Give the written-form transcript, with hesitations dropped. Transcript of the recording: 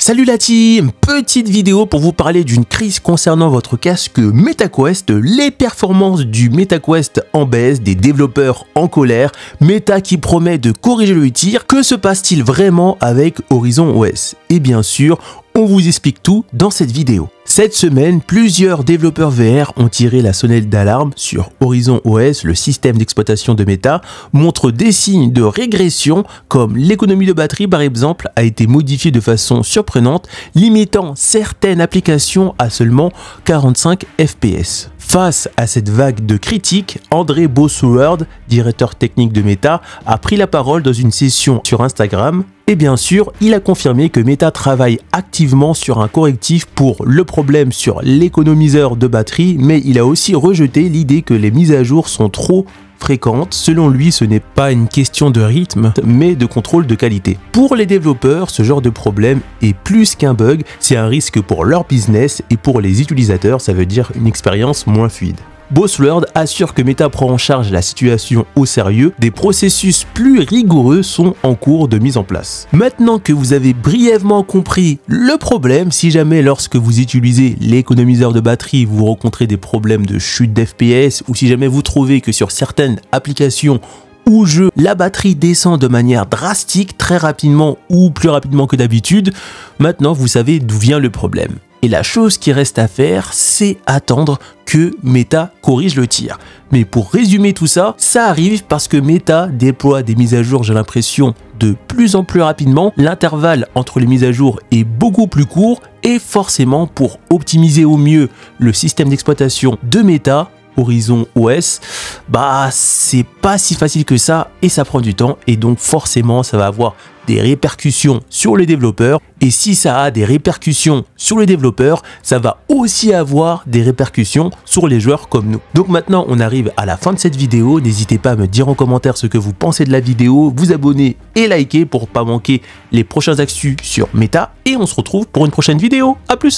Salut la team, petite vidéo pour vous parler d'une crise concernant votre casque MetaQuest, les performances du MetaQuest en baisse, des développeurs en colère, Meta qui promet de corriger le tir. Que se passe-t-il vraiment avec Horizon OS? Et bien sûr, on vous explique tout dans cette vidéo. Cette semaine, plusieurs développeurs VR ont tiré la sonnette d'alarme sur Horizon OS, le système d'exploitation de Meta, montre des signes de régression comme l'économie de batterie par exemple a été modifiée de façon surprenante, limitant certaines applications à seulement 45 fps. Face à cette vague de critiques, André Bosworth, directeur technique de Meta, a pris la parole dans une session sur Instagram. Et bien sûr, il a confirmé que Meta travaille activement sur un correctif pour le problème sur l'économiseur de batterie, mais il a aussi rejeté l'idée que les mises à jour sont trop fréquentes. Selon lui, ce n'est pas une question de rythme, mais de contrôle de qualité. Pour les développeurs, ce genre de problème est plus qu'un bug, c'est un risque pour leur business et pour les utilisateurs, ça veut dire une expérience moins fluide. Bosworth assure que Meta prend en charge la situation au sérieux, des processus plus rigoureux sont en cours de mise en place. Maintenant que vous avez brièvement compris le problème, si jamais lorsque vous utilisez l'économiseur de batterie, vous rencontrez des problèmes de chute d'FPS ou si jamais vous trouvez que sur certaines applications ou jeux, la batterie descend de manière drastique, très rapidement ou plus rapidement que d'habitude, maintenant vous savez d'où vient le problème. Et la chose qui reste à faire, c'est attendre que Meta corrige le tir. Mais pour résumer tout ça, ça arrive parce que Meta déploie des mises à jour, j'ai l'impression, de plus en plus rapidement. L'intervalle entre les mises à jour est beaucoup plus court et forcément pour optimiser au mieux le système d'exploitation de Meta, Horizon OS, c'est pas si facile que ça et ça prend du temps et donc forcément ça va avoir des répercussions sur les développeurs et si ça a des répercussions sur les développeurs, ça va aussi avoir des répercussions sur les joueurs comme nous. Donc maintenant on arrive à la fin de cette vidéo, n'hésitez pas à me dire en commentaire ce que vous pensez de la vidéo, vous abonner et liker pour pas manquer les prochains actus sur Meta et on se retrouve pour une prochaine vidéo. À plus.